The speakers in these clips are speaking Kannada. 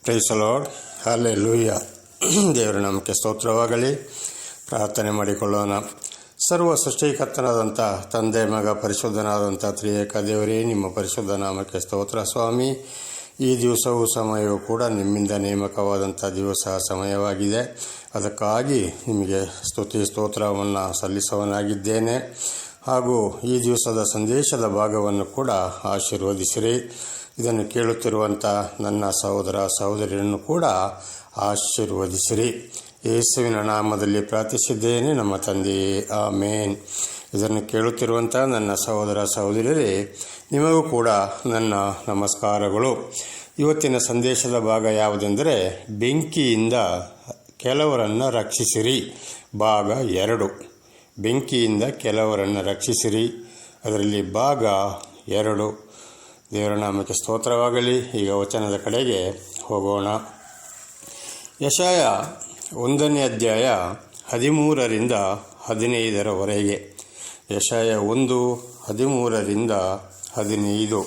Price lord, hallelujah. ದೇವರ ನಾಮಕ್ಕೆ ಸ್ತೋತ್ರವಾಗಲಿ. ಪ್ರಾರ್ಥನೆ ಮಾಡಿಕೊಳ್ಳೋಣ. ಸರ್ವ ಸೃಷ್ಟಿಕರ್ತನಾದಂಥ ತಂದೆ, ಮಗ, ಪರಿಶುದ್ಧನಾದಂಥ ತ್ರಿಯೇಕ ದೇವರೇ, ನಿಮ್ಮ ಪರಿಶುದ್ಧ ನಾಮಕ್ಕೆ ಸ್ತೋತ್ರ ಸ್ವಾಮಿ. ಈ ದಿವಸವೂ ಸಮಯವೂ ಕೂಡ ನಿಮ್ಮಿಂದ ನೇಮಕವಾದಂಥ ದಿವಸ ಸಮಯವಾಗಿದೆ. ಅದಕ್ಕಾಗಿ ನಿಮಗೆ ಸ್ತುತಿ ಸ್ತೋತ್ರವನ್ನು ಸಲ್ಲಿಸುವವನಾಗಿದ್ದೇನೆ. ಹಾಗೂ ಈ ದಿವಸದ ಸಂದೇಶದ ಭಾಗವನ್ನು ಕೂಡ ಆಶೀರ್ವದಿಸಿರಿ. ಇದನ್ನು ಕೇಳುತ್ತಿರುವಂಥ ನನ್ನ ಸಹೋದರ ಸಹೋದರಿಯನ್ನು ಕೂಡ ಆಶೀರ್ವದಿಸಿರಿ. ಯೇಸುವಿನ ನಾಮದಲ್ಲಿ ಪ್ರಾರ್ಥಿಸಿದ್ದೇನೆ ನಮ್ಮ ತಂದೆಯೇ, ಆಮೇನ್. ಇದನ್ನು ಕೇಳುತ್ತಿರುವಂಥ ನನ್ನ ಸಹೋದರ ಸಹೋದರಿಯರೇ, ನಿಮಗೂ ಕೂಡ ನನ್ನ ನಮಸ್ಕಾರಗಳು. ಇವತ್ತಿನ ಸಂದೇಶದ ಭಾಗ ಯಾವುದೆಂದರೆ, ಬೆಂಕಿಯಿಂದ ಕೆಲವರನ್ನು ರಕ್ಷಿಸಿರಿ, ಭಾಗ 2. ಬೆಂಕಿಯಿಂದ ಕೆಲವರನ್ನು ರಕ್ಷಿಸಿರಿ, ಅದರಲ್ಲಿ ಭಾಗ 2. ದೇವರ ನಾಮಕ್ಕೆ ಸ್ತೋತ್ರವಾಗಲಿ. ಈಗ ವಚನದ ಕಡೆಗೆ ಹೋಗೋಣ. ಯೆಶಾಯ 1ನೇ ಅಧ್ಯಾಯ 13ರಿಂದ 15ರವರೆಗೆ. ಯೆಶಾಯ 1:13ರಿಂದ 15.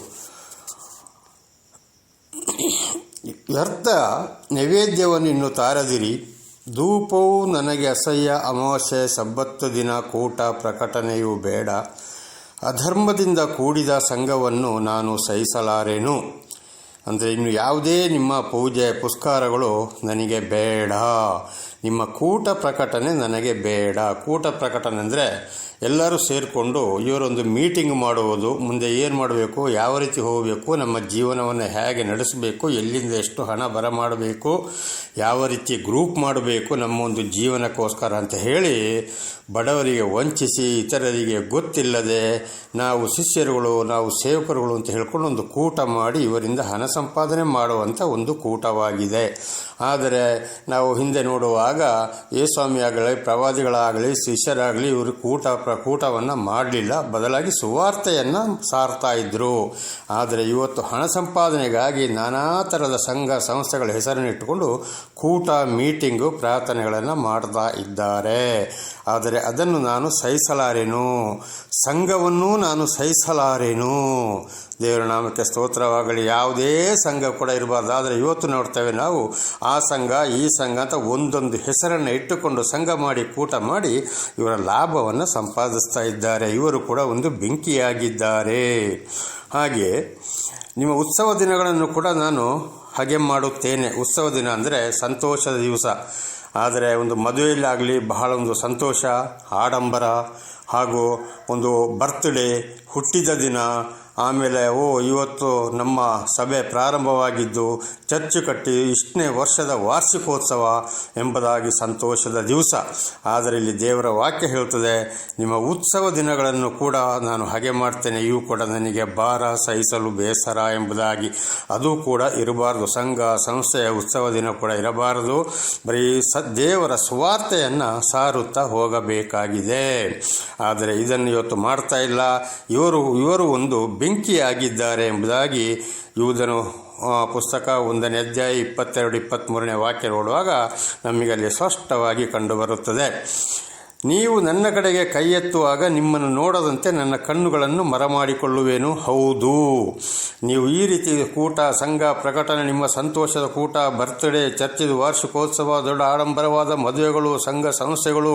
ವ್ಯರ್ಥ ನೈವೇದ್ಯವನ್ನು ಇನ್ನು ತಾರದಿರಿ, ಧೂಪವು ನನಗೆ ಅಸಹ್ಯ, ಅಮಾವಾಸ್ಯೆ, ಸಬ್ಬತ್ತು ದಿನ, ಕೂಟ, ಪ್ರಕಟಣೆಯೂ ಬೇಡ. ಅಧರ್ಮದಿಂದ ಕೂಡಿದ ಸಂಘವನ್ನು ನಾನು ಸಹಿಸಲಾರೆನು. ಅಂದರೆ ಇನ್ನು ಯಾವುದೇ ನಿಮ್ಮ ಪೂಜೆ ಪುಸ್ಕಾರಗಳು ನನಗೆ ಬೇಡ, ನಿಮ್ಮ ಕೂಟ ಪ್ರಕಟಣೆ ನನಗೆ ಬೇಡ. ಕೂಟ ಪ್ರಕಟಣೆ ಅಂದರೆ ಎಲ್ಲರೂ ಸೇರಿಕೊಂಡು ಇವರೊಂದು ಮೀಟಿಂಗ್ ಮಾಡುವುದು, ಮುಂದೆ ಏನು ಮಾಡಬೇಕು, ಯಾವ ರೀತಿ ಹೋಗಬೇಕು, ನಮ್ಮ ಜೀವನವನ್ನು ಹೇಗೆ ನಡೆಸಬೇಕು, ಎಲ್ಲಿಂದ ಎಷ್ಟು ಹಣ ಬರಮಾಡಬೇಕು, ಯಾವ ರೀತಿ ಗ್ರೂಪ್ ಮಾಡಬೇಕು ನಮ್ಮ ಒಂದು ಜೀವನಕ್ಕೋಸ್ಕರ ಅಂತ ಹೇಳಿ ಬಡವರಿಗೆ ವಂಚಿಸಿ, ಇತರರಿಗೆ ಗೊತ್ತಿಲ್ಲದೆ ನಾವು ಶಿಷ್ಯರುಗಳು, ನಾವು ಸೇವಕರುಗಳು ಅಂತ ಹೇಳ್ಕೊಂಡು ಒಂದು ಕೂಟ ಮಾಡಿ ಇವರಿಂದ ಹಣ ಸಂಪಾದನೆ ಮಾಡುವಂಥ ಒಂದು ಕೂಟವಾಗಿದೆ. ಆದರೆ ನಾವು ಹಿಂದೆ ನೋಡುವಾಗ ಯೇಸ್ವಾಮಿ ಆಗಲಿ, ಪ್ರವಾದಿಗಳಾಗಲಿ, ಶಿಷ್ಯರಾಗಲಿ ಇವರು ಕೂಟವನ್ನು ಮಾಡಲಿಲ್ಲ, ಬದಲಾಗಿ ಸುವಾರ್ತೆಯನ್ನು ಸಾರ್ತಾ ಇದ್ದರು. ಆದರೆ ಇವತ್ತು ಹಣ ಸಂಪಾದನೆಗಾಗಿ ನಾನಾ ಥರದ ಸಂಘ ಸಂಸ್ಥೆಗಳ ಹೆಸರನ್ನಿಟ್ಟುಕೊಂಡು ಕೂಟ, ಮೀಟಿಂಗು, ಪ್ರಾರ್ಥನೆಗಳನ್ನು ಮಾಡ್ತಾ ಇದ್ದಾರೆ. ಆದರೆ ಅದನ್ನು ನಾನು ಸಹಿಸಲಾರೆನು, ಸಂಘವನ್ನೂ ನಾನು ಸಹಿಸಲಾರೆನು. ದೇವರ ನಾಮಕ್ಕೆ ಸ್ತೋತ್ರವಾಗಲಿ. ಯಾವುದೇ ಸಂಘ ಕೂಡ ಇರಬಾರ್ದು. ಆದರೆ ಇವತ್ತು ನೋಡ್ತೇವೆ ನಾವು ಆ ಸಂಘ ಈ ಸಂಘ ಅಂತ ಒಂದೊಂದು ಹೆಸರನ್ನು ಇಟ್ಟುಕೊಂಡು ಸಂಘ ಮಾಡಿ ಕೂಟ ಮಾಡಿ ಇವರ ಲಾಭವನ್ನು ಸಂಪಾದಿಸ್ತಾ ಇದ್ದಾರೆ. ಇವರು ಕೂಡ ಒಂದು ಬೆಂಕಿಯಾಗಿದ್ದಾರೆ. ಹಾಗೆ ನಿಮ್ಮ ಉತ್ಸವ ದಿನಗಳನ್ನು ಕೂಡ ನಾನು ಹಾಗೆ ಮಾಡುತ್ತೇನೆ. ಉತ್ಸವ ದಿನ ಅಂದರೆ ಸಂತೋಷದ ದಿವಸ. ಆದರೆ ಒಂದು ಮದುವೆಯಲ್ಲಾಗಲಿ ಬಹಳ ಒಂದು ಸಂತೋಷ, ಆಡಂಬರ, ಹಾಗೂ ಒಂದು ಬರ್ತ್ಡೇ, ಹುಟ್ಟಿದ ದಿನ, ಆಮೇಲೆ ಇವತ್ತು ನಮ್ಮ ಸಭೆ ಪ್ರಾರಂಭವಾಗಿದ್ದು, ಚರ್ಚ್ ಕಟ್ಟಿ ಇಷ್ಟನೇ ವರ್ಷದ ವಾರ್ಷಿಕೋತ್ಸವ ಎಂಬುದಾಗಿ ಸಂತೋಷದ ದಿವಸ. ಆದರೆ ಇಲ್ಲಿ ದೇವರ ವಾಕ್ಯ ಹೇಳ್ತದೆ, ನಿಮ್ಮ ಉತ್ಸವ ದಿನಗಳನ್ನು ಕೂಡ ನಾನು ಹಾಗೆ ಮಾಡ್ತೇನೆ, ಇವು ಕೂಡ ನನಗೆ ಭಾರ, ಸಹಿಸಲು ಬೇಸರ ಎಂಬುದಾಗಿ. ಅದು ಕೂಡ ಇರಬಾರ್ದು. ಸಂಘ ಸಂಸ್ಥೆಯ ಉತ್ಸವ ದಿನ ಕೂಡ ಇರಬಾರದು. ಬರೀ ದೇವರ ಸುವಾರ್ತೆಯನ್ನು ಸಾರುತ್ತಾ ಹೋಗಬೇಕಾಗಿದೆ. ಆದರೆ ಇದನ್ನು ಇವತ್ತು ಮಾಡ್ತಾ ಇಲ್ಲ. ಇವರು ಒಂದು ಬೆಂಕಿಯಾಗಿದ್ದಾರೆ ಎಂಬುದಾಗಿ ಯೂದನು ಪುಸ್ತಕ 1ನೇ ಅಧ್ಯಾಯ 22-23ನೇ ವಾಕ್ಯ ನೋಡುವಾಗ ನಮಗೆ ಅಲ್ಲಿ ಸ್ಪಷ್ಟವಾಗಿ ಕಂಡುಬರುತ್ತದೆ. ನೀವು ನನ್ನ ಕಡೆಗೆ ಕೈ ಎತ್ತುವಾಗ ನಿಮ್ಮನ್ನು ನೋಡದಂತೆ ನನ್ನ ಕಣ್ಣುಗಳನ್ನು ಮರೆಮಾಡಿಕೊಳ್ಳುವೆನು. ಹೌದು, ನೀವು ಈ ರೀತಿ ಕೂಟ, ಸಂಘ, ಪ್ರಕಟಣೆ, ನಿಮ್ಮ ಸಂತೋಷದ ಕೂಟ, ಬರ್ತ್ಡೇ, ಚರ್ಚಿದ ವಾರ್ಷಿಕೋತ್ಸವ, ದೊಡ್ಡ ಆಡಂಬರವಾದ ಮದುವೆಗಳು, ಸಂಘ ಸಂಸ್ಥೆಗಳು,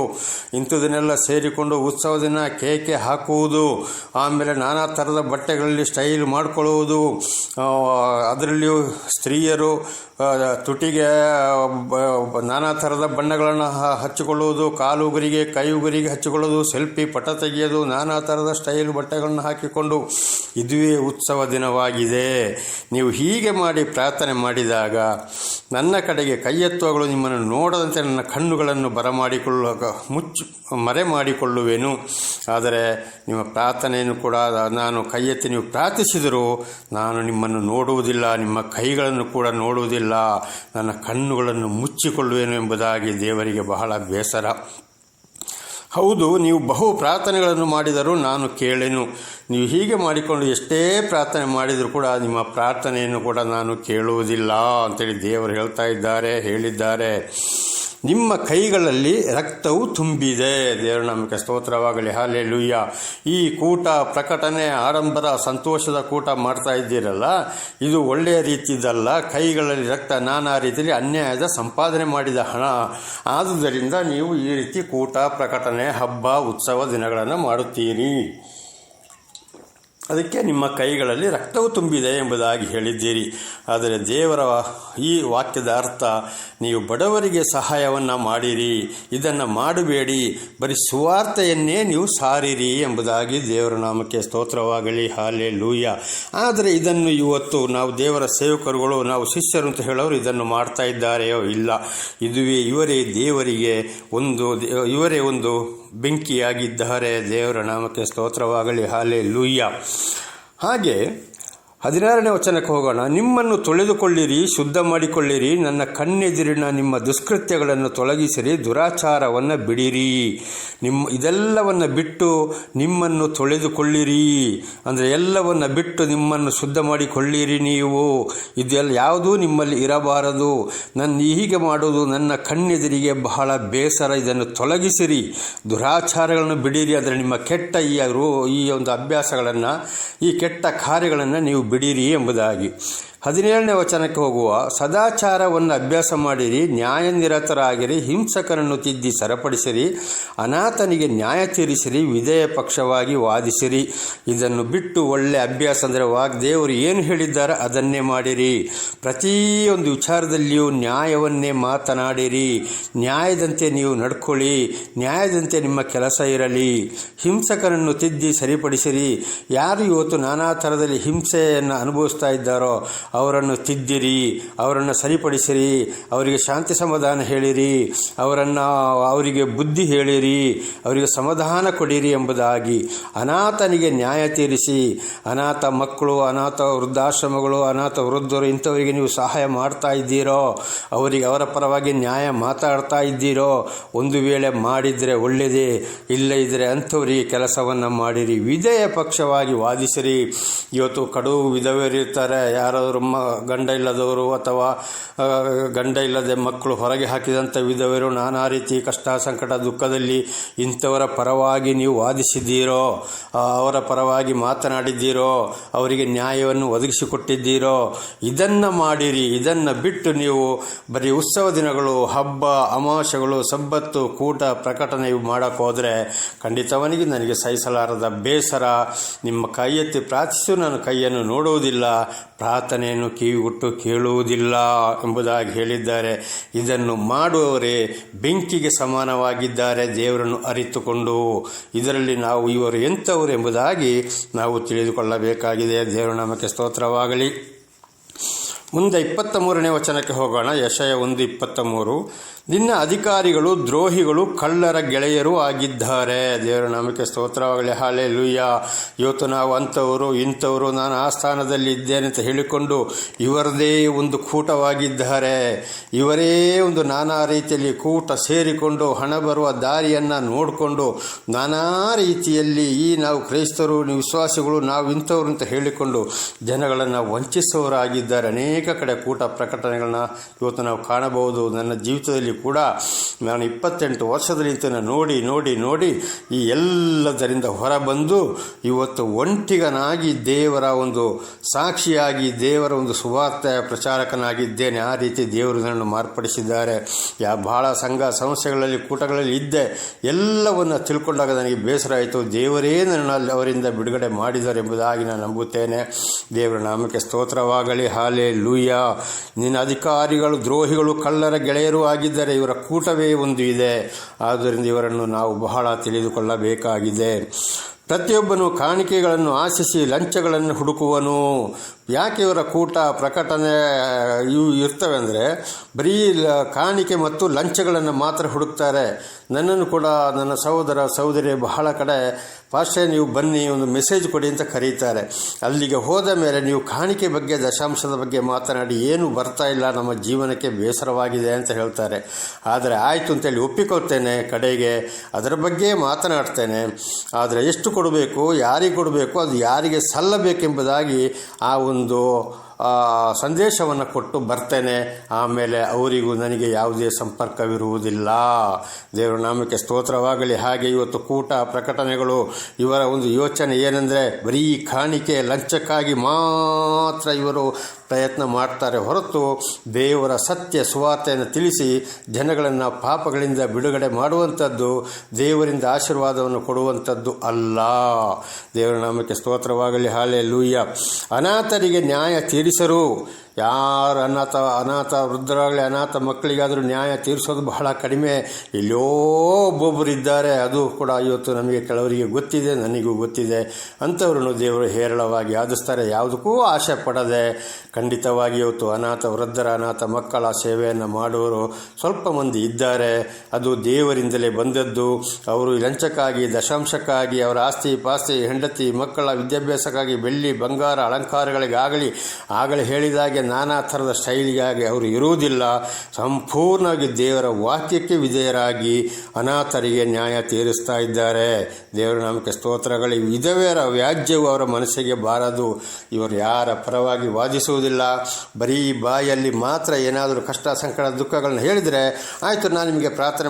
ಇಂಥದನ್ನೆಲ್ಲ ಸೇರಿಕೊಂಡು ಉತ್ಸವ ದಿನ ಕೇಕೆ ಹಾಕುವುದು, ಆಮೇಲೆ ನಾನಾ ಥರದ ಬಟ್ಟೆಗಳಲ್ಲಿ ಸ್ಟೈಲ್ ಮಾಡಿಕೊಳ್ಳುವುದು, ಅದರಲ್ಲಿಯೂ ಸ್ತ್ರೀಯರು ತುಟಿಗೆ ನಾನಾ ಥರದ ಬಣ್ಣಗಳನ್ನು ಹಚ್ಚಿಕೊಳ್ಳುವುದು, ಕಾಲುಗುರಿಗೆ ಕೈ ಉಗುರಿಗೆ ಹಚ್ಚಿಕೊಳ್ಳೋದು, ಸೆಲ್ಫಿ ಪಟ ತೆಗೆಯೋದು, ನಾನಾ ಥರದ ಸ್ಟೈಲ್ ಬಟ್ಟೆಗಳನ್ನು ಹಾಕಿಕೊಂಡು ಇದುವೇ ಉತ್ಸವ ದಿನವಾಗಿದೆ. ನೀವು ಹೀಗೆ ಮಾಡಿ ಪ್ರಾರ್ಥನೆ ಮಾಡಿದಾಗ ನನ್ನ ಕಡೆಗೆ ಕೈ ಎತ್ತುವಾಗಲೂ ನಿಮ್ಮನ್ನು ನೋಡದಂತೆ ನನ್ನ ಕಣ್ಣುಗಳನ್ನು ಮರೆ ಮಾಡಿಕೊಳ್ಳುವೆನು. ಆದರೆ ನಿಮ್ಮ ಪ್ರಾರ್ಥನೆಯನ್ನು ಕೂಡ ನಾನು ಕೈ ಎತ್ತಿ ನೀವು ಪ್ರಾರ್ಥಿಸಿದರೂ ನಾನು ನಿಮ್ಮನ್ನು ನೋಡುವುದಿಲ್ಲ, ನಿಮ್ಮ ಕೈಗಳನ್ನು ಕೂಡ ನೋಡುವುದಿಲ್ಲ, ನನ್ನ ಕಣ್ಣುಗಳನ್ನು ಮುಚ್ಚಿಕೊಳ್ಳುವೆನು ಎಂಬುದಾಗಿ ದೇವರಿಗೆ ಬಹಳ ಬೇಸರ. ಹೌದು, ನೀವು ಬಹು ಪ್ರಾರ್ಥನೆಗಳನ್ನು ಮಾಡಿದರೂ ನಾನು ಕೇಳೆನು. ನೀವು ಹೀಗೆ ಮಾಡಿಕೊಂಡು ಎಷ್ಟೇ ಪ್ರಾರ್ಥನೆ ಮಾಡಿದರೂ ಕೂಡ ನಿಮ್ಮ ಪ್ರಾರ್ಥನೆಯನ್ನು ಕೂಡ ನಾನು ಕೇಳುವುದಿಲ್ಲ ಅಂತೇಳಿ ದೇವರು ಹೇಳಿದ್ದಾರೆ. ನಿಮ್ಮ ಕೈಗಳಲ್ಲಿ ರಕ್ತವು ತುಂಬಿದೆ. ದೇವರ ನಾಮಕ್ಕೆ ಸ್ತೋತ್ರವಾಗಲಿ. ಹಲ್ಲೆಲೂಯಾ. ಈ ಕೂಟ ಪ್ರಕಟಣೆ ಆಡಂಬರ ಸಂತೋಷದ ಕೂಟ ಮಾಡ್ತಾ ಇದ್ದೀರಲ್ಲ, ಇದು ಒಳ್ಳೆಯ ರೀತಿಯದಲ್ಲ. ಕೈಗಳಲ್ಲಿ ರಕ್ತ, ನಾನಾ ರೀತಿಯಲ್ಲಿ ಅನ್ಯಾಯದ ಸಂಪಾದನೆ ಮಾಡಿದ ಹಣ. ಆದುದರಿಂದ ನೀವು ಈ ರೀತಿ ಕೂಟ ಪ್ರಕಟಣೆ ಹಬ್ಬ ಉತ್ಸವ ದಿನಗಳನ್ನು ಮಾಡುತ್ತೀರಿ. ಅದಕ್ಕೆ ನಿಮ್ಮ ಕೈಗಳಲ್ಲಿ ರಕ್ತವು ತುಂಬಿದೆ ಎಂಬುದಾಗಿ ಹೇಳಿದ್ದೀರಿ. ಆದರೆ ದೇವರ ಈ ವಾಕ್ಯದ ಅರ್ಥ, ನೀವು ಬಡವರಿಗೆ ಸಹಾಯವನ್ನು ಮಾಡಿರಿ, ಇದನ್ನು ಮಾಡಬೇಡಿ, ಬರೀ ಸುವಾರ್ತೆಯನ್ನೇ ನೀವು ಸಾರಿರಿ ಎಂಬುದಾಗಿ ದೇವರ ನಾಮಕ್ಕೆ ಸ್ತೋತ್ರವಾಗಲಿ. ಹಲ್ಲೆಲೂಯಾ. ಆದರೆ ಇದನ್ನು ಇವತ್ತು ನಾವು ದೇವರ ಸೇವಕರುಗಳು, ನಾವು ಶಿಷ್ಯರು ಅಂತ ಹೇಳೋರು ಇದನ್ನು ಮಾಡ್ತಾ ಇದ್ದಾರೆಯೋ? ಇಲ್ಲ. ಇವರೇ ದೇವರಿಗೆ ಇವರೇ ಒಂದು ಬೆಂಕಿಯಾಗಿದ್ದಾರೆ. ದೇವರ ನಾಮಕ್ಕೆ ಸ್ತೋತ್ರವಾಗಲಿ. ಹಲ್ಲೆಲೂಯಾ. ಹಾಗೆ 16ನೇ ವಚನಕ್ಕೆ ಹೋಗೋಣ. ನಿಮ್ಮನ್ನು ತೊಳೆದುಕೊಳ್ಳಿರಿ, ಶುದ್ಧ ಮಾಡಿಕೊಳ್ಳಿರಿ, ನನ್ನ ಕಣ್ಣೆದಿರಿನ ನಿಮ್ಮ ದುಷ್ಕೃತ್ಯಗಳನ್ನು ತೊಲಗಿಸಿರಿ, ದುರಾಚಾರವನ್ನು ಬಿಡಿರಿ. ಇದೆಲ್ಲವನ್ನು ಬಿಟ್ಟು ನಿಮ್ಮನ್ನು ತೊಳೆದುಕೊಳ್ಳಿರಿ ಅಂದರೆ ಎಲ್ಲವನ್ನು ಬಿಟ್ಟು ನಿಮ್ಮನ್ನು ಶುದ್ಧ ಮಾಡಿಕೊಳ್ಳಿರಿ. ನೀವು ಇದೆಲ್ಲ ಯಾವುದೂ ನಿಮ್ಮಲ್ಲಿ ಇರಬಾರದು. ಹೀಗೆ ಮಾಡೋದು ನನ್ನ ಕಣ್ಣೆದಿರಿಗೆ ಬಹಳ ಬೇಸರ. ಇದನ್ನು ತೊಲಗಿಸಿರಿ, ದುರಾಚಾರಗಳನ್ನು ಬಿಡಿರಿ. ಅಂದರೆ ನಿಮ್ಮ ಕೆಟ್ಟ ಈ ಒಂದು ಅಭ್ಯಾಸಗಳನ್ನು, ಈ ಕೆಟ್ಟ ಕಾರ್ಯಗಳನ್ನು ನೀವು ಬಿಡಿರಿ ಎಂಬುದಾಗಿ. 17ನೇ ವಚನಕ್ಕೆ ಹೋಗುವ, ಸದಾಚಾರವನ್ನು ಅಭ್ಯಾಸ ಮಾಡಿರಿ, ನ್ಯಾಯನಿರತರಾಗಿರಿ, ಹಿಂಸಕರನ್ನು ತಿದ್ದಿ ಸರಿಪಡಿಸಿರಿ, ಅನಾಥನಿಗೆ ನ್ಯಾಯ ತೀರಿಸಿರಿ, ವಿಧೇಯ ಪಕ್ಷವಾಗಿ ವಾದಿಸಿರಿ. ಇದನ್ನು ಬಿಟ್ಟು ಒಳ್ಳೆಯ ಅಭ್ಯಾಸ ಅಂದರೆ ದೇವರು ಏನು ಹೇಳಿದ್ದಾರೆ ಅದನ್ನೇ ಮಾಡಿರಿ. ಪ್ರತಿಯೊಂದು ವಿಚಾರದಲ್ಲಿಯೂ ನ್ಯಾಯವನ್ನೇ ಮಾತನಾಡಿರಿ, ನ್ಯಾಯದಂತೆ ನೀವು ನಡ್ಕೊಳ್ಳಿ, ನ್ಯಾಯದಂತೆ ನಿಮ್ಮ ಕೆಲಸ ಇರಲಿ. ಹಿಂಸಕರನ್ನು ತಿದ್ದಿ ಸರಿಪಡಿಸಿರಿ. ಯಾರು ಇವತ್ತು ನಾನಾ ಥರದಲ್ಲಿ ಹಿಂಸೆಯನ್ನು ಅನುಭವಿಸ್ತಾ ಇದ್ದಾರೋ ಅವರನ್ನು ತಿದ್ದಿರಿ, ಅವರನ್ನು ಸರಿಪಡಿಸಿರಿ, ಅವರಿಗೆ ಶಾಂತಿ ಸಮಾಧಾನ ಹೇಳಿರಿ, ಅವರಿಗೆ ಬುದ್ಧಿ ಹೇಳಿರಿ, ಅವರಿಗೆ ಸಮಾಧಾನ ಕೊಡಿರಿ ಎಂಬುದಾಗಿ. ಅನಾಥನಿಗೆ ನ್ಯಾಯ ತೀರಿಸಿ. ಅನಾಥ ಮಕ್ಕಳು, ಅನಾಥ ವೃದ್ಧಾಶ್ರಮಗಳು, ಅನಾಥ ವೃದ್ಧರು, ಇಂಥವರಿಗೆ ನೀವು ಸಹಾಯ ಮಾಡ್ತಾ ಇದ್ದೀರೋ, ಅವರ ಪರವಾಗಿ ನ್ಯಾಯ ಮಾತಾಡ್ತಾ ಇದ್ದೀರೋ? ಒಂದು ವೇಳೆ ಮಾಡಿದರೆ ಒಳ್ಳೆಯದೇ, ಇಲ್ಲ ಇದ್ದರೆ ಅಂಥವರಿಗೆ ಕೆಲಸವನ್ನು ಮಾಡಿರಿ. ವಿಧೇಯ ಪಕ್ಷವಾಗಿ ವಾದಿಸಿರಿ. ಇವತ್ತು ಕಡು ವಿಧವೆಯರಿರ್ತಾರೆ, ಯಾರಾದರೂ ಗಂಡ ಇಲ್ಲದವರು ಅಥವಾ ಗಂಡ ಇಲ್ಲದೆ ಮಕ್ಕಳು ಹೊರಗೆ ಹಾಕಿದಂಥ ವಿಧವೆಯರು, ನಾನಾ ರೀತಿ ಕಷ್ಟ ಸಂಕಟ ದುಃಖದಲ್ಲಿ ಇಂಥವರ ಪರವಾಗಿ ನೀವು ವಾದಿಸಿದ್ದೀರೋ, ಅವರ ಪರವಾಗಿ ಮಾತನಾಡಿದ್ದೀರೋ, ಅವರಿಗೆ ನ್ಯಾಯವನ್ನು ಒದಗಿಸಿಕೊಟ್ಟಿದ್ದೀರೋ? ಇದನ್ನು ಮಾಡಿರಿ. ಇದನ್ನು ಬಿಟ್ಟು ನೀವು ಬರೀ ಉತ್ಸವ ದಿನಗಳು, ಹಬ್ಬ ಅಮಾವಾಸ್ಯೆಗಳು, ಸಬ್ಬತ್ತು, ಕೂಟ ಪ್ರಕಟಣೆ ಇವು ಮಾಡೋಕ್ಕೆ ಹೋದರೆ ಖಂಡಿತವನಿಗೆ ನನಗೆ ಸಹಿಸಲಾರದ ಬೇಸರ. ನಿಮ್ಮ ಕೈ ಎತ್ತಿ ಪ್ರಾರ್ಥಿಸು, ನಾನು ಕೈಯನ್ನು ನೋಡುವುದಿಲ್ಲ, ಪ್ರಾರ್ಥನೆಯನ್ನು ಕಿವಿಗೊಟ್ಟು ಕೇಳುವುದಿಲ್ಲ ಎಂಬುದಾಗಿ ಹೇಳಿದ್ದಾರೆ. ಇದನ್ನು ಮಾಡುವವರೇ ಬೆಂಕಿಗೆ ಸಮಾನವಾಗಿದ್ದಾರೆ, ದೇವರನ್ನು ಅರಿತುಕೊಂಡು. ಇದರಲ್ಲಿ ನಾವು ಇವರು ಎಂಥವರು ಎಂಬುದಾಗಿ ನಾವು ತಿಳಿದುಕೊಳ್ಳಬೇಕಾಗಿದೆ. ದೇವರ ನಾಮಕ್ಕೆ ಸ್ತೋತ್ರವಾಗಲಿ. ಮುಂದೆ 23ನೇ ವಚನಕ್ಕೆ ಹೋಗೋಣ. ಯೆಶಾಯ 1:23. ನಿನ್ನ ಅಧಿಕಾರಿಗಳು ದ್ರೋಹಿಗಳು, ಕಳ್ಳರ ಗೆಳೆಯರು ಆಗಿದ್ದಾರೆ. ದೇವರ ನಾಮಕ್ಕೆ ಸ್ತೋತ್ರವಾಗಲಿ. ಹಲ್ಲೆಲೂಯಾ. ಇವತ್ತು ನಾವು ಅಂಥವರು ಇಂಥವರು, ನಾನು ಆ ಸ್ಥಾನದಲ್ಲಿ ಇದ್ದೇನೆ ಅಂತ ಹೇಳಿಕೊಂಡು ಇವರದೇ ಒಂದು ಕೂಟವಾಗಿದ್ದಾರೆ. ಇವರೇ ಒಂದು ನಾನಾ ರೀತಿಯಲ್ಲಿ ಕೂಟ ಸೇರಿಕೊಂಡು ಹಣ ಬರುವ ದಾರಿಯನ್ನು ನೋಡಿಕೊಂಡು ನಾನಾ ರೀತಿಯಲ್ಲಿ ನಾವು ಕ್ರೈಸ್ತರು, ವಿಶ್ವಾಸಿಗಳು, ನಾವು ಇಂಥವ್ರು ಅಂತ ಹೇಳಿಕೊಂಡು ಜನಗಳನ್ನು ವಂಚಿಸುವವರಾಗಿದ್ದಾರೆ. ಅನೇಕ ಕಡೆ ಕೂಟ ಪ್ರಕಟಣೆಗಳನ್ನ ಇವತ್ತು ನಾವು ಕಾಣಬಹುದು. ನನ್ನ ಜೀವಿತದಲ್ಲಿ ಕೂಡ ನಾನು 28 ವರ್ಷದಲ್ಲಿ ನೋಡಿ ನೋಡಿ ನೋಡಿ ಈ ಎಲ್ಲದರಿಂದ ಹೊರಬಂದು ಇವತ್ತು ಒಂಟಿಗನಾಗಿ ದೇವರ ಒಂದು ಸಾಕ್ಷಿಯಾಗಿ, ದೇವರ ಒಂದು ಸುವಾರ್ತೆಯ ಪ್ರಚಾರಕನಾಗಿದ್ದೇನೆ. ಆ ರೀತಿ ದೇವರು ನನ್ನನ್ನು ಮಾರ್ಪಡಿಸಿದ್ದಾರೆ. ಬಹಳ ಸಂಘ ಸಂಸ್ಥೆಗಳಲ್ಲಿ, ಕೂಟಗಳಲ್ಲಿ ಇದ್ದೆ. ಎಲ್ಲವನ್ನು ತಿಳ್ಕೊಂಡಾಗ ನನಗೆ ಬೇಸರ ಆಯಿತು. ದೇವರೇ ನನ್ನಲ್ಲಿ ಅವರಿಂದ ಬಿಡುಗಡೆ ಮಾಡಿದ್ದಾರೆ ಎಂಬುದಾಗಿ ನಾನು ನಂಬುತ್ತೇನೆ. ದೇವರ ನಾಮಕ್ಕೆ ಸ್ತೋತ್ರವಾಗಲಿ. ಹಲ್ಲೆಲೂಯಾ. ನಿನ್ನ ಅಧಿಕಾರಿಗಳು ದ್ರೋಹಿಗಳು, ಕಳ್ಳರ ಗೆಳೆಯರು ಆಗಿದ್ದಾರೆ. ಇವರ ಕೂಟವೇ ಒಂದು ಇದೆ. ಆದ್ದರಿಂದ ಇವರನ್ನು ನಾವು ಬಹಳ ತಿಳಿದುಕೊಳ್ಳಬೇಕಾಗಿದೆ. ಪ್ರತಿಯೊಬ್ಬನು ಕಾಣಿಕೆಗಳನ್ನು ಆಶಿಸಿ ಲಂಚಗಳನ್ನು ಹುಡುಕುವನು. ಯಾಕೆ ಇವರ ಕೂಟ ಪ್ರಕಟಣೆ ಇವು ಇರ್ತವೆ ಅಂದರೆ ಬರೀ ಕಾಣಿಕೆ ಮತ್ತು ಲಂಚಗಳನ್ನು ಮಾತ್ರ ಹುಡುಕ್ತಾರೆ. ನನ್ನನ್ನು ಕೂಡ ನನ್ನ ಸಹೋದರ ಸಹೋದರಿ ಬಹಳ ಕಡೆ ಪಾಸ್ಟೇ ನೀವು ಬನ್ನಿ, ಒಂದು ಮೆಸೇಜ್ ಕೊಡಿ ಅಂತ ಕರೀತಾರೆ. ಅಲ್ಲಿಗೆ ಹೋದ ಮೇಲೆ ನೀವು ಕಾಣಿಕೆ ಬಗ್ಗೆ, ದಶಾಂಶದ ಬಗ್ಗೆ ಮಾತನಾಡಿ ಏನು ಬರ್ತಾ ಇಲ್ಲ, ನಮ್ಮ ಜೀವನಕ್ಕೆ ಬೇಸರವಾಗಿದೆ ಅಂತ ಹೇಳ್ತಾರೆ. ಆದರೆ ಆಯಿತು ಅಂತೇಳಿ ಒಪ್ಪಿಕೊಳ್ತೇನೆ, ಕಡೆಗೆ ಅದರ ಬಗ್ಗೆ ಮಾತನಾಡ್ತೇನೆ. ಆದರೆ ಎಷ್ಟು ಕೊಡಬೇಕು, ಯಾರಿಗೆ ಕೊಡಬೇಕು, ಅದು ಯಾರಿಗೆ ಸಲ್ಲಬೇಕೆಂಬುದಾಗಿ ಆ ಒಂದು ಸಂದೇಶವನ್ನು ಕೊಟ್ಟು ಬರ್ತೇನೆ, ಆಮೇಲೆ ಅವರಿಗೂ ನನಗೆ ಯಾವುದೇ ಸಂಪರ್ಕವಿರುವುದಿಲ್ಲ. ದೇವರ ನಾಮಕ್ಕೆ ಸ್ತೋತ್ರವಾಗಲಿ. ಹಾಗೆ ಇವತ್ತು ಕೂಟ ಪ್ರಕಟಣೆಗಳು ಇವರ ಒಂದು ಯೋಚನೆ ಏನೆಂದರೆ ಬರೀ ಕಾಣಿಕೆ ಲಂಚಕ್ಕಾಗಿ ಮಾತ್ರ ಇವರು ಪ್ರಯತ್ನ ಮಾಡ್ತಾರೆ ಹೊರತು ದೇವರ ಸತ್ಯ ಸುವಾರ್ತೆಯನ್ನು ತಿಳಿಸಿ ಜನಗಳನ್ನು ಪಾಪಗಳಿಂದ ಬಿಡುಗಡೆ ಮಾಡುವಂಥದ್ದು, ದೇವರಿಂದ ಆಶೀರ್ವಾದವನ್ನು ಕೊಡುವಂಥದ್ದು ಅಲ್ಲ. ದೇವರ ನಾಮಕ್ಕೆ ಸ್ತೋತ್ರವಾಗಲಿ. ಹಾಲೆಲೂಯ. ಅನಾಥರಿಗೆ ನ್ಯಾಯ ತೀರಿಸರು. ಯಾರು ಅನಾಥ ವೃದ್ಧರಾಗಲಿ ಅನಾಥ ಮಕ್ಕಳಿಗಾದರೂ ನ್ಯಾಯ ತೀರಿಸೋದು ಬಹಳ ಕಡಿಮೆ. ಎಲ್ಲೋ ಒಬ್ಬೊಬ್ಬರು ಇದ್ದಾರೆ, ಅದು ಕೂಡ ಇವತ್ತು ನಮಗೆ ಕೆಲವರಿಗೆ ಗೊತ್ತಿದೆ, ನನಗೂ ಗೊತ್ತಿದೆ. ಅಂಥವ್ರನ್ನು ದೇವರು ಹೇರಳವಾಗಿ ಆದಿಸ್ತಾರೆ, ಯಾವುದಕ್ಕೂ ಆಶೆ ಪಡದೆ. ಖಂಡಿತವಾಗಿ ಇವತ್ತು ಅನಾಥ ವೃದ್ಧರ ಅನಾಥ ಮಕ್ಕಳ ಸೇವೆಯನ್ನು ಮಾಡುವವರು ಸ್ವಲ್ಪ ಮಂದಿ ಇದ್ದಾರೆ. ಅದು ದೇವರಿಂದಲೇ ಬಂದದ್ದು. ಅವರು ಲಂಚಕ್ಕಾಗಿ, ದಶಾಂಶಕ್ಕಾಗಿ, ಅವರ ಆಸ್ತಿ ಪಾಸ್ತಿ, ಹೆಂಡತಿ ಮಕ್ಕಳ ವಿದ್ಯಾಭ್ಯಾಸಕ್ಕಾಗಿ ಬೆಳ್ಳಿ ಬಂಗಾರ ಅಲಂಕಾರಗಳಿಗಾಗಲಿ ಆಗಲೇ ಹೇಳಿದಾಗೆ ನಾನಾ ಥರದ ಸ್ಟೈಲಿಗಾಗಿ ಅವರು ಇರುವುದಿಲ್ಲ. ಸಂಪೂರ್ಣವಾಗಿ ದೇವರ ವಾಕ್ಯಕ್ಕೆ ವಿಧೇಯರಾಗಿ ಅನಾಥರಿಗೆ ನ್ಯಾಯ ತೀರಿಸ್ತಾ ಇದ್ದಾರೆ. ದೇವರ ನಾಮಕ್ಕೆ ಸ್ತೋತ್ರಗಳು. ವಿಧವೆಯರ ವ್ಯಾಜ್ಯವು ಅವರ ಮನಸ್ಸಿಗೆ ಬಾರದು. ಇವರು ಯಾರ ಪರವಾಗಿ ವಾದಿಸುವುದಿಲ್ಲ. ಬರೀ ಬಾಯಲ್ಲಿ ಮಾತ್ರ ಏನಾದರೂ ಕಷ್ಟ ಸಂಕಟ ದುಃಖಗಳನ್ನ ಹೇಳಿದರೆ ಆಯಿತು, ನಾನು ನಿಮಗೆ ಪ್ರಾರ್ಥನೆ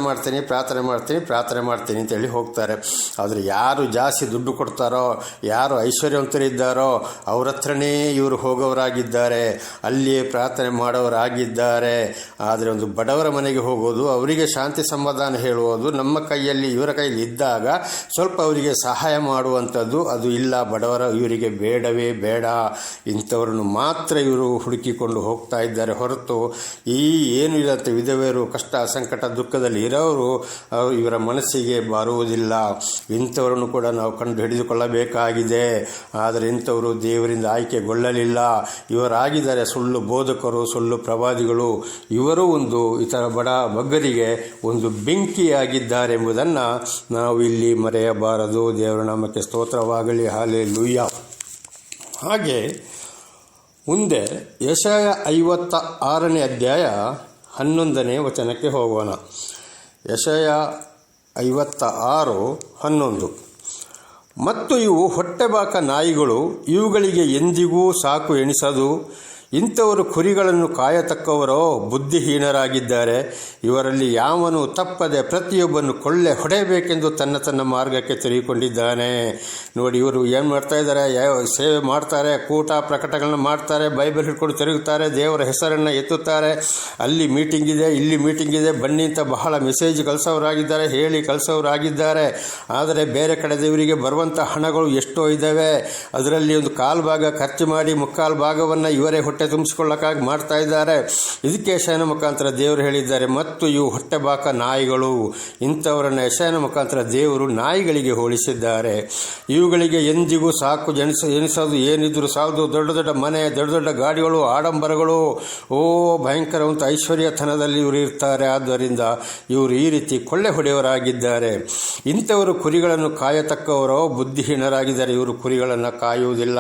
ಮಾಡ್ತೀನಿ ಅಂತೇಳಿ ಹೋಗ್ತಾರೆ. ಆದರೆ ಯಾರು ಜಾಸ್ತಿ ದುಡ್ಡು ಕೊಡ್ತಾರೋ, ಯಾರು ಐಶ್ವರ್ಯವಂತರಿದ್ದಾರೋ ಅವ್ರ ಹತ್ರನೇ ಇವರು ಹೋಗೋರಾಗಿದ್ದಾರೆ, ಅಲ್ಲಿಯೇ ಪ್ರಾರ್ಥನೆ ಮಾಡೋರಾಗಿದ್ದಾರೆ. ಆದರೆ ಒಂದು ಬಡವರ ಮನೆಗೆ ಹೋಗೋದು, ಅವರಿಗೆ ಶಾಂತಿ ಸಮಾಧಾನ ಹೇಳುವುದು, ನಮ್ಮ ಕೈಯಲ್ಲಿ ಇವರ ಕೈಯಲ್ಲಿ ಇದ್ದಾಗ ಸ್ವಲ್ಪ ಅವರಿಗೆ ಸಹಾಯ ಮಾಡುವಂಥದ್ದು ಅದು ಇಲ್ಲ. ಬಡವರ ಇವರಿಗೆ ಬೇಡವೇ ಬೇಡ. ಇಂಥವ್ರನ್ನು ಮಾತ್ರ ಇವರು ಹುಡುಕಿಕೊಂಡು ಹೋಗ್ತಾ ಇದ್ದಾರೆ ಹೊರತು ಏನು ಇಲ್ಲಂತೆ ವಿಧವೆಯರು ಕಷ್ಟ ಸಂಕಟ ದುಃಖದಲ್ಲಿ ಇರೋರು ಇವರ ಮನಸ್ಸಿಗೆ ಬರುವುದಿಲ್ಲ. ಇಂಥವರನ್ನು ಕೂಡ ನಾವು ಕಂಡು ಹಿಡಿದುಕೊಳ್ಳಬೇಕಾಗಿದೆ. ಆದರೆ ಇಂಥವರು ದೇವರಿಂದ ಆಯ್ಕೆಗೊಳ್ಳಲಿಲ್ಲ. ಇವರಾಗಿದ್ದಾರೆ ಸುಳ್ಳು ಬೋಧಕರು, ಸುಳ್ಳು ಪ್ರವಾದಿಗಳು. ಇವರು ಒಂದು ಇತರ ಬಡ ಬಗ್ಗರಿಗೆ ಒಂದು ಬೆಂಕಿಯಾಗಿದ್ದಾರೆ ಎಂಬುದನ್ನು ನಾವು ಇಲ್ಲಿ ಮರೆಯಬಾರದು. ದೇವರ ನಾಮಕ್ಕೆ ಸ್ತೋತ್ರವಾಗಲಿ. ಹಾಲೆಲೂಯ. ಹಾಗೆ ಮುಂದೆ ಯೆಶಾಯ 56ನೇ ಅಧ್ಯಾಯ 11ನೇ ವಚನಕ್ಕೆ ಹೋಗೋಣ. ಯೆಶಾಯ 56:11. ಮತ್ತು ಇವು ಹೊಟ್ಟೆಬಾಕ ನಾಯಿಗಳು, ಇವುಗಳಿಗೆ ಎಂದಿಗೂ ಸಾಕು ಎಣಿಸದು. ಇಂಥವರು ಕುರಿಗಳನ್ನು ಕಾಯತಕ್ಕವರೋ ಬುದ್ಧಿಹೀನರಾಗಿದ್ದಾರೆ. ಇವರಲ್ಲಿ ಯಾವನು ತಪ್ಪದೆ ಪ್ರತಿಯೊಬ್ಬನು ಕೊಳ್ಳೆ ಹೊಡೆಯಬೇಕೆಂದು ತನ್ನ ಮಾರ್ಗಕ್ಕೆ ತಿರುಗಿಕೊಂಡಿದ್ದಾನೆ. ನೋಡಿ, ಇವರು ಏನು ಮಾಡ್ತಾ ಇದ್ದಾರೆ? ಸೇವೆ ಮಾಡ್ತಾರೆ, ಕೂಟ ಪ್ರಕಟಗಳನ್ನು ಮಾಡ್ತಾರೆ, ಬೈಬಲ್ ಹಿಡ್ಕೊಂಡು ತಿರುಗುತ್ತಾರೆ, ದೇವರ ಹೆಸರನ್ನು ಎತ್ತುತ್ತಾರೆ. ಅಲ್ಲಿ ಮೀಟಿಂಗ್ ಇದೆ, ಇಲ್ಲಿ ಮೀಟಿಂಗ್ ಇದೆ, ಬನ್ನಿ ಅಂತ ಬಹಳ ಮೆಸೇಜ್ ಕಳಿಸೋರಾಗಿದ್ದಾರೆ, ಹೇಳಿ ಕಳಿಸೋರಾಗಿದ್ದಾರೆ. ಆದರೆ ಬೇರೆ ಕಡೆ ಇವರಿಗೆ ಬರುವಂಥ ಹಣಗಳು ಎಷ್ಟೋ ಇದ್ದಾವೆ. ಅದರಲ್ಲಿ ಒಂದು ಕಾಲು ಭಾಗ ಖರ್ಚು ಮಾಡಿ ಮುಕ್ಕಾಲು ಭಾಗವನ್ನು ಇವರೇ ಹೊಟ್ಟೆ ತುಂಬಿಸಿಕೊಳ್ಳಕ್ಕಾಗಿ ಮಾಡ್ತಾ ಇದ್ದಾರೆ. ಇದಕ್ಕೆ ಯೆಶಾಯನ ಮುಖಾಂತರ ದೇವರು ಹೇಳಿದ್ದಾರೆ, ಮತ್ತು ಇವು ಹೊಟ್ಟೆಬಾಕ ನಾಯಿಗಳು. ಇಂಥವರನ್ನು ಯೆಶಾಯನ ಮುಖಾಂತರ ದೇವರು ನಾಯಿಗಳಿಗೆ ಹೋಲಿಸಿದ್ದಾರೆ. ಇವುಗಳಿಗೆ ಎಂದಿಗೂ ಸಾಕು ಎನಿಸೋದು, ಏನಿದ್ರು ಸಾಲದು. ದೊಡ್ಡ ದೊಡ್ಡ ಮನೆ, ದೊಡ್ಡ ದೊಡ್ಡ ಗಾಡಿಗಳು, ಆಡಂಬರಗಳು, ಭಯಂಕರವಂತ ಐಶ್ವರ್ಯತನದಲ್ಲಿ ಇವರು ಇರ್ತಾರೆ. ಆದ್ದರಿಂದ ಇವರು ಈ ರೀತಿ ಕೊಳ್ಳೆ ಹೊಡೆಯವರಾಗಿದ್ದಾರೆ. ಇಂಥವರು ಕುರಿಗಳನ್ನು ಕಾಯತಕ್ಕವರೋ ಬುದ್ಧಿಹೀನರಾಗಿದ್ದಾರೆ. ಇವರು ಕುರಿಗಳನ್ನು ಕಾಯುವುದಿಲ್ಲ.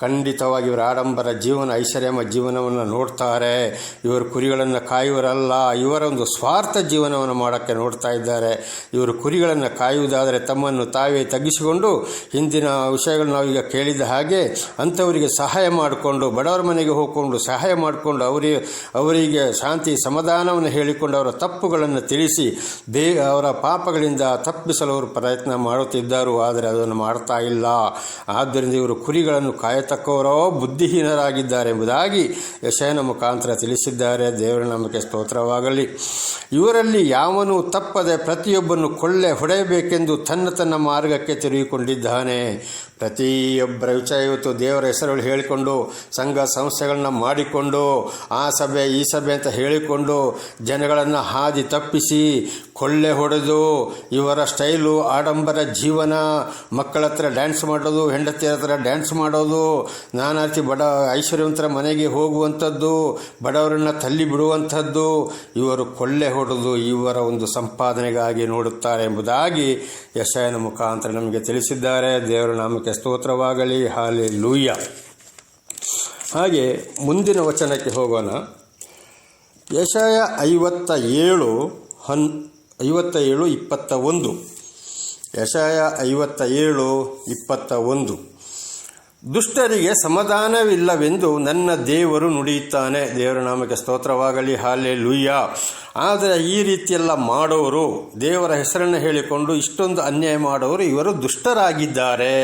ಖಂಡಿತವಾಗಿ ಇವರು ಆಡಂಬರ ಜೀವನ, ಐಶ್ವರ್ಯ ಜೀವನವನ್ನು ನೋಡ್ತಾರೆ. ಇವರು ಕುರಿಗಳನ್ನು ಕಾಯುವರಲ್ಲ, ಇವರ ಒಂದು ಸ್ವಾರ್ಥ ಜೀವನವನ್ನು ಮಾಡೋಕ್ಕೆ ನೋಡ್ತಾ ಇದ್ದಾರೆ. ಇವರು ಕುರಿಗಳನ್ನು ಕಾಯುವುದಾದರೆ ತಮ್ಮನ್ನು ತಾವೇ ತಗ್ಗಿಸಿಕೊಂಡು, ಹಿಂದಿನ ವಿಷಯಗಳು ನಾವೀಗ ಕೇಳಿದ ಹಾಗೆ ಅಂಥವರಿಗೆ ಸಹಾಯ ಮಾಡಿಕೊಂಡು, ಬಡವರ ಮನೆಗೆ ಹೋಗಿಕೊಂಡು ಸಹಾಯ ಮಾಡಿಕೊಂಡು, ಅವರಿಗೆ ಶಾಂತಿ ಸಮಾಧಾನವನ್ನು ಹೇಳಿಕೊಂಡು ಅವರ ತಪ್ಪುಗಳನ್ನು ತಿಳಿಸಿ ಅವರ ಪಾಪಗಳಿಂದ ತಪ್ಪಿಸಲು ಅವರು ಪ್ರಯತ್ನ ಮಾಡುತ್ತಿದ್ದರು. ಆದರೆ ಅದನ್ನು ಮಾಡ್ತಾ ಇಲ್ಲ. ಆದ್ದರಿಂದ ಇವರು ಕುರಿಗಳನ್ನು ಕಾಯತಕ್ಕವರೋ ಬುದ್ಧಿಹೀನರಾಗಿದ್ದಾರೆ ಎಂಬುದಾಗಿ ಯೆಶಾಯನ ಮುಖಾಂತರ ತಿಳಿಸಿದ್ದಾರೆ. ದೇವರ ನಾಮಕ್ಕೆ ಸ್ತೋತ್ರವಾಗಲಿ. ಇವರಲ್ಲಿ ಯಾವನು ತಪ್ಪದೆ ಪ್ರತಿಯೊಬ್ಬನು ಕೊಳ್ಳೆ ಹೊಡೆಯಬೇಕೆಂದು ತನ್ನ ಮಾರ್ಗಕ್ಕೆ ತಿರುಗಿಕೊಂಡಿದ್ದಾನೆ. ಪ್ರತಿಯೊಬ್ಬರ ವಿಷಯ ಇವತ್ತು ದೇವರ ಹೆಸರುಗಳು ಹೇಳಿಕೊಂಡು, ಸಂಘ ಸಂಸ್ಥೆಗಳನ್ನ ಮಾಡಿಕೊಂಡು, ಆ ಸಭೆ ಈ ಸಭೆ ಅಂತ ಹೇಳಿಕೊಂಡು ಜನಗಳನ್ನು ಹಾದಿ ತಪ್ಪಿಸಿ ಕೊಳ್ಳೆ ಹೊಡೆದು, ಇವರ ಸ್ಟೈಲು ಆಡಂಬರ ಜೀವನ, ಮಕ್ಕಳ ಹತ್ರ ಡ್ಯಾನ್ಸ್ ಮಾಡೋದು, ಹೆಂಡತಿಯರ ಹತ್ರ ಡ್ಯಾನ್ಸ್ ಮಾಡೋದು, ನಾನಾ ರೀತಿ ಬಡ ಐಶ್ವರ್ಯವಂತರ ಮನೆಗೆ ಹೋಗುವಂಥದ್ದು, ಬಡವರನ್ನು ತಳ್ಳಿ ಬಿಡುವಂಥದ್ದು, ಇವರು ಕೊಳ್ಳೆ ಹೊಡೆದು ಇವರ ಒಂದು ಸಂಪಾದನೆಗಾಗಿ ನೋಡುತ್ತಾರೆ ಎಂಬುದಾಗಿ ಯೆಶಾಯನ ಮುಖಾಂತರ ನಮಗೆ ತಿಳಿಸಿದ್ದಾರೆ. ದೇವರ ನಾಮಕ್ಕೆ ಸ್ತೋತ್ರವಾಗಲಿ. ಹಾಲೆಲೂಯ. ಹಾಗೆ ಮುಂದಿನ ವಚನಕ್ಕೆ ಹೋಗೋಣ. ಯೆಶಾಯ 57:21. ಯೆಶಾಯ 57:21. ದುಷ್ಟರಿಗೆ ಸಮಾಧಾನವಿಲ್ಲವೆಂದು ನನ್ನ ದೇವರು ನುಡಿಯುತ್ತಾನೆ. ದೇವರ ನಾಮಕ್ಕೆ ಸ್ತೋತ್ರವಾಗಲಿ. ಹಲ್ಲೆಲೂಯಾ. ಆದರೆ ಈ ರೀತಿಯೆಲ್ಲ ಮಾಡೋರು, ದೇವರ ಹೆಸರನ್ನು ಹೇಳಿಕೊಂಡು ಇಷ್ಟೊಂದು ಅನ್ಯಾಯ ಮಾಡೋರು, ಇವರು ದುಷ್ಟರಾಗಿದ್ದಾರೆ.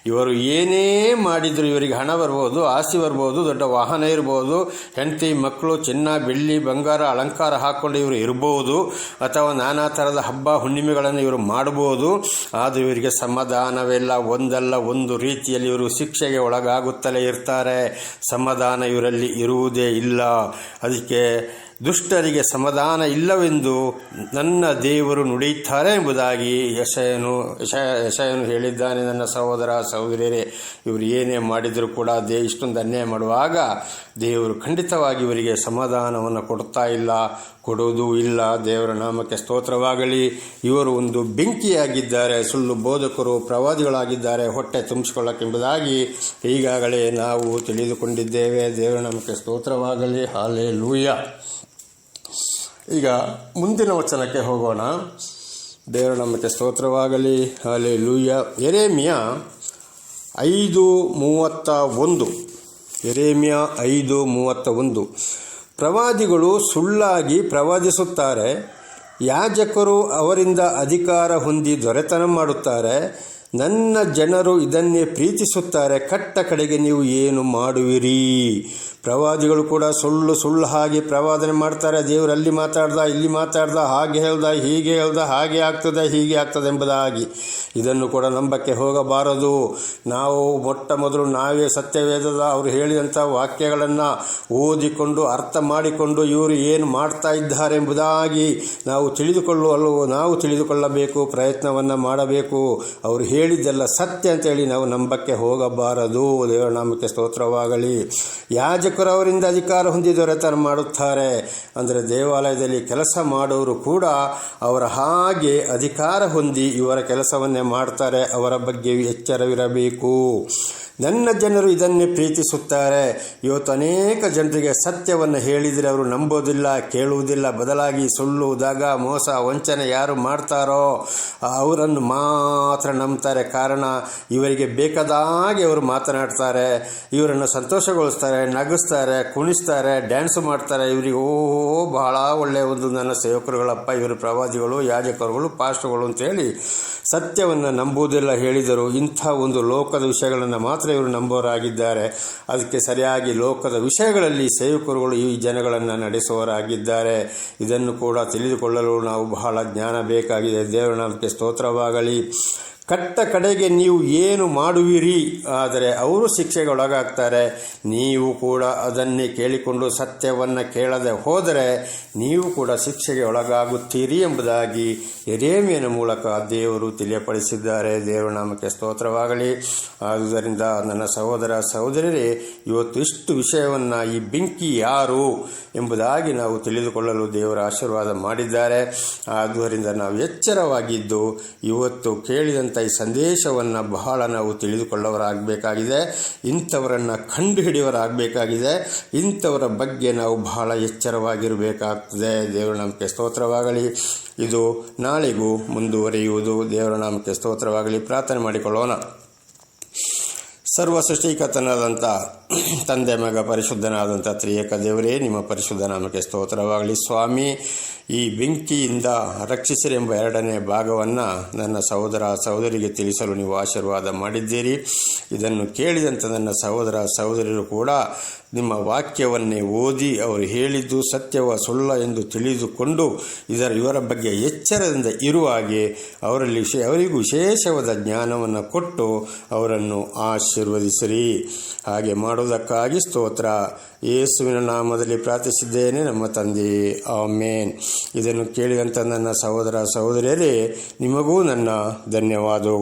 ಇವರು ಏನೇ ಮಾಡಿದರೂ ಇವರಿಗೆ ಹಣ ಬರ್ಬೋದು, ಆಸ್ತಿ ಬರ್ಬೋದು, ದೊಡ್ಡ ವಾಹನ ಇರ್ಬೋದು, ಹೆಂಡತಿ ಮಕ್ಕಳು, ಚಿನ್ನ ಬೆಳ್ಳಿ ಬಂಗಾರ ಅಲಂಕಾರ ಹಾಕ್ಕೊಂಡು ಇವರು ಇರ್ಬೋದು, ಅಥವಾ ನಾನಾ ಥರದ ಹಬ್ಬ ಹುಣ್ಣಿಮೆಗಳನ್ನು ಇವರು ಮಾಡ್ಬೋದು. ಆದರೆ ಇವರಿಗೆ ಸಮಾಧಾನವಿಲ್ಲ. ಒಂದಲ್ಲ ಒಂದು ರೀತಿಯಲ್ಲಿ ಇವರು ಶಿಕ್ಷೆಗೆ ಒಳಗಾಗುತ್ತಲೇ ಇರ್ತಾರೆ. ಸಮಾಧಾನ ಇವರಲ್ಲಿ ಇರುವುದೇ ಇಲ್ಲ. ಅದಕ್ಕೆ ದುಷ್ಟರಿಗೆ ಸಮಾಧಾನ ಇಲ್ಲವೆಂದು ನನ್ನ ದೇವರು ನುಡಿಯುತ್ತಾರೆ ಎಂಬುದಾಗಿ ಯೆಶಾಯನು ಹೇಳಿದ್ದಾನೆ. ನನ್ನ ಸಹೋದರ ಸಹೋದರಿಯರೇ, ಇವರು ಏನೇ ಮಾಡಿದರೂ ಕೂಡ ಇಷ್ಟೊಂದು ಅನ್ಯಾಯ ಮಾಡುವಾಗ ದೇವರು ಖಂಡಿತವಾಗಿ ಇವರಿಗೆ ಸಮಾಧಾನವನ್ನು ಕೊಡ್ತಾ ಇಲ್ಲ, ಕೊಡುವುದೂ ಇಲ್ಲ. ದೇವರ ನಾಮಕ್ಕೆ ಸ್ತೋತ್ರವಾಗಲಿ. ಇವರು ಒಂದು ಬೆಂಕಿಯಾಗಿದ್ದಾರೆ, ಸುಳ್ಳು ಬೋಧಕರು, ಪ್ರವಾದಿಗಳಾಗಿದ್ದಾರೆ, ಹೊಟ್ಟೆ ತುಂಬಿಸಿಕೊಳ್ಳಕ್ಕೆಂಬುದಾಗಿ ಈಗಾಗಲೇ ನಾವು ತಿಳಿದುಕೊಂಡಿದ್ದೇವೆ. ದೇವರ ನಾಮಕ್ಕೆ ಸ್ತೋತ್ರವಾಗಲಿ. ಹಲ್ಲೆಲೂಯಾ. ಈಗ ಮುಂದಿನ ವಚನಕ್ಕೆ ಹೋಗೋಣ. ದೇವರ ನಾಮಕ್ಕೆ ಸ್ತೋತ್ರವಾಗಲಿ. ಹಲ್ಲೆಲೂಯಾ. ಯೆರೆಮೀಯ 5:31. ಯೆರೆಮೀಯ 5:31. ಪ್ರವಾದಿಗಳು ಸುಳ್ಳಾಗಿ ಪ್ರವಾದಿಸುತ್ತಾರೆ, ಯಾಜಕರು ಅವರಿಂದ ಅಧಿಕಾರ ಹೊಂದಿ ದೊರೆತನ ಮಾಡುತ್ತಾರೆ. ನನ್ನ ಜನರು ಇದನ್ನೇ ಪ್ರೀತಿಸುತ್ತಾರೆ, ಕಟ್ಟ ಕಡೆಗೆ ನೀವು ಏನು ಮಾಡುವಿರಿ? ಪ್ರವಾದಿಗಳು ಕೂಡ ಸುಳ್ಳು ಹಾಗೆ ಪ್ರವಾದನೆ ಮಾಡ್ತಾರೆ. ದೇವರು ಅಲ್ಲಿ ಮಾತಾಡ್ದ, ಇಲ್ಲಿ ಮಾತಾಡ್ದ, ಹಾಗೆ ಹೇಳ್ದ, ಹೀಗೆ ಹೇಳ್ದ, ಹಾಗೆ ಆಗ್ತದೆ, ಹೀಗೆ ಆಗ್ತದೆ ಎಂಬುದಾಗಿ. ಇದನ್ನು ಕೂಡ ನಂಬಕ್ಕೆ ಹೋಗಬಾರದು. ನಾವು ಮೊಟ್ಟ ಮೊದಲು ನಾವೇ ಸತ್ಯವೇದದ ಅವರು ಹೇಳಿದಂಥ ವಾಕ್ಯಗಳನ್ನು ಓದಿಕೊಂಡು ಅರ್ಥ ಮಾಡಿಕೊಂಡು ಇವರು ಏನು ಮಾಡ್ತಾ ಇದ್ದಾರೆ ಎಂಬುದಾಗಿ ನಾವು ತಿಳಿದುಕೊಳ್ಳಬೇಕು, ಪ್ರಯತ್ನವನ್ನು ಮಾಡಬೇಕು. ಅವರು ಹೇಳಿದ್ದೆಲ್ಲ ಸತ್ಯ ಅಂತೇಳಿ ನಾವು ನಂಬಕ್ಕೆ ಹೋಗಬಾರದು. ದೇವರ ನಾಮಕ್ಕೆ ಸ್ತೋತ್ರವಾಗಲಿ. ಯಾಜಕರು ಅವರಿಂದ ಅಧಿಕಾರ ಹೊಂದಿ ದೊರೆತನ ಮಾಡುತ್ತಾರೆ ಅಂದರೆ ದೇವಾಲಯದಲ್ಲಿ ಕೆಲಸ ಮಾಡೋರು ಕೂಡ ಅವರ ಹಾಗೆ ಅಧಿಕಾರ ಹೊಂದಿ ಇವರ ಕೆಲಸವನ್ನೇ ಮಾಡ್ತಾರೆ. ಅವರ ಬಗ್ಗೆ ಎಚ್ಚರವಿರಬೇಕು. ನನ್ನ ಜನರು ಇದನ್ನೇ ಪ್ರೀತಿಸುತ್ತಾರೆ. ಇವತ್ತು ಅನೇಕ ಜನರಿಗೆ ಸತ್ಯವನ್ನು ಹೇಳಿದರೆ ಅವರು ನಂಬೋದಿಲ್ಲ, ಕೇಳುವುದಿಲ್ಲ. ಬದಲಾಗಿ ಸುಳ್ಳು, ದಗ, ಮೋಸ, ವಂಚನೆ ಯಾರು ಮಾಡ್ತಾರೋ ಅವರನ್ನು ಮಾತ್ರ ನಂಬ್ತಾರೆ. ಕಾರಣ ಇವರಿಗೆ ಬೇಕಾದಾಗೆ ಅವರು ಮಾತನಾಡ್ತಾರೆ, ಇವರನ್ನು ಸಂತೋಷಗೊಳಿಸ್ತಾರೆ, ನಗಿಸ್ತಾರೆ, ಕುಣಿಸ್ತಾರೆ, ಡ್ಯಾನ್ಸ್ ಮಾಡ್ತಾರೆ. ಇವರಿಗೆ ಬಹಳ ಒಳ್ಳೆಯ ಒಂದು ನನ್ನ ಸೇವಕರುಗಳಪ್ಪ, ಇವರು ಪ್ರವಾದಿಗಳು, ಯಾಜಕರುಗಳು, ಪಾಸ್ಟರ್ಗಳು ಅಂತೇಳಿ ಸತ್ಯವನ್ನು ನಂಬುವುದಿಲ್ಲ ಹೇಳಿದರು. ಇಂಥ ಒಂದು ಲೋಕದ ವಿಷಯಗಳನ್ನು ಮಾತ್ರ ಇವರು ನಂಬೋರಾಗಿದ್ದಾರೆ. ಅದಕ್ಕೆ ಸರಿಯಾಗಿ ಲೋಕದ ವಿಷಯಗಳಲ್ಲಿ ಸೇವಕರುಗಳು ಈ ಜನಗಳನ್ನು ನಡೆಸುವವರಾಗಿದ್ದಾರೆ. ಇದನ್ನು ಕೂಡ ತಿಳಿದುಕೊಳ್ಳಲು ನಾವು ಬಹಳ ಜ್ಞಾನ ಬೇಕಾಗಿದೆ. ದೇವರ ನಾಮಕ್ಕೆ ಸ್ತೋತ್ರವಾಗಲಿ. ಕಟ್ಟ ಕಡೆಗೆ ನೀವು ಏನು ಮಾಡುವಿರಿ? ಆದರೆ ಅವರು ಶಿಕ್ಷೆಗೆ ಒಳಗಾಗ್ತಾರೆ. ನೀವು ಕೂಡ ಅದನ್ನೇ ಕೇಳಿಕೊಂಡು ಸತ್ಯವನ್ನು ಕೇಳದೆ ಹೋದರೆ ನೀವು ಕೂಡ ಶಿಕ್ಷೆಗೆ ಒಳಗಾಗುತ್ತೀರಿ ಎಂಬುದಾಗಿ ಯೆರೆಮೀಯನ ಮೂಲಕ ದೇವರು ತಿಳಿಯಪಡಿಸಿದ್ದಾರೆ. ದೇವರ ನಾಮಕ್ಕೆ ಸ್ತೋತ್ರವಾಗಲಿ. ಆದುದರಿಂದ ನನ್ನ ಸಹೋದರ ಸಹೋದರರೇ, ಇವತ್ತು ಇಷ್ಟು ವಿಷಯವನ್ನು, ಈ ಬೆಂಕಿ ಯಾರು ಎಂಬುದಾಗಿ ನಾವು ತಿಳಿದುಕೊಳ್ಳಲು ದೇವರ ಆಶೀರ್ವಾದ ಮಾಡಿದ್ದಾರೆ. ಆದುದರಿಂದ ನಾವು ಎಚ್ಚರವಾಗಿದ್ದು ಇವತ್ತು ಕೇಳಿದಂಥ ಈ ಸಂದೇಶವನ್ನು ಬಹಳ ನಾವು ತಿಳಿದುಕೊಳ್ಳವರಾಗಬೇಕಾಗಿದೆ. ಇಂಥವರನ್ನು ಕಂಡುಹಿಡಿಯವರಾಗಬೇಕಾಗಿದೆ. ಇಂಥವರ ಬಗ್ಗೆ ನಾವು ಬಹಳ ಎಚ್ಚರವಾಗಿರಬೇಕಾಗ್ತದೆ. ದೇವರ ನಾಮಕ್ಕೆ ಸ್ತೋತ್ರವಾಗಲಿ. ಇದು ನಾಳೆಗೂ ಮುಂದುವರಿಯುವುದು. ದೇವರ ನಾಮಕ್ಕೆ ಸ್ತೋತ್ರವಾಗಲಿ. ಪ್ರಾರ್ಥನೆ ಮಾಡಿಕೊಳ್ಳೋಣ. ಸರ್ವ ಸೃಷ್ಟಿಕರ್ತನಾದಂಥ ತಂದೆ, ಮಗ, ಪರಿಶುದ್ಧನಾದಂಥ ತ್ರಿಯೇಕ ದೇವರೇ, ನಿಮ್ಮ ಪರಿಶುದ್ಧ ನಾಮಕ್ಕೆ ಸ್ತೋತ್ರವಾಗಲಿ. ಸ್ವಾಮಿ, ಈ ಬೆಂಕಿಯಿಂದ ರಕ್ಷಿಸಿರೆಂಬ 2ನೇ ಭಾಗವನ್ನು ನನ್ನ ಸಹೋದರ ಸಹೋದರಿಗೆ ತಿಳಿಸಲು ನೀವು ಆಶೀರ್ವಾದ ಮಾಡಿದ್ದೀರಿ. ಇದನ್ನು ಕೇಳಿದಂಥ ನನ್ನ ಸಹೋದರ ಸಹೋದರರು ಕೂಡ ನಿಮ್ಮ ವಾಕ್ಯವನ್ನೇ ಓದಿ ಅವರು ಹೇಳಿದ್ದು ಸತ್ಯವ ಸುಳ್ಳ ಎಂದು ತಿಳಿದುಕೊಂಡು ಇವರ ಬಗ್ಗೆ ಎಚ್ಚರದಿಂದ ಇರುವ ಹಾಗೆ ಅವರಿಗೂ ವಿಶೇಷವಾದ ಜ್ಞಾನವನ್ನು ಕೊಟ್ಟು ಅವರನ್ನು ಆಶೀರ್ವದಿಸಿರಿ. ಹಾಗೆ ಮಾಡುವುದಕ್ಕಾಗಿ ಸ್ತೋತ್ರ. ಯೇಸುವಿನ ನಾಮದಲ್ಲಿ ಪ್ರಾರ್ಥಿಸಿದ್ದೇನೆ ನಮ್ಮ ತಂದೆ, ಆಮೇನ್. ಇದನ್ನು ಕೇಳಿದಂಥ ನನ್ನ ಸಹೋದರ ಸಹೋದರಿಯರೇ, ನಿಮಗೂ ನನ್ನ ಧನ್ಯವಾದಗಳು.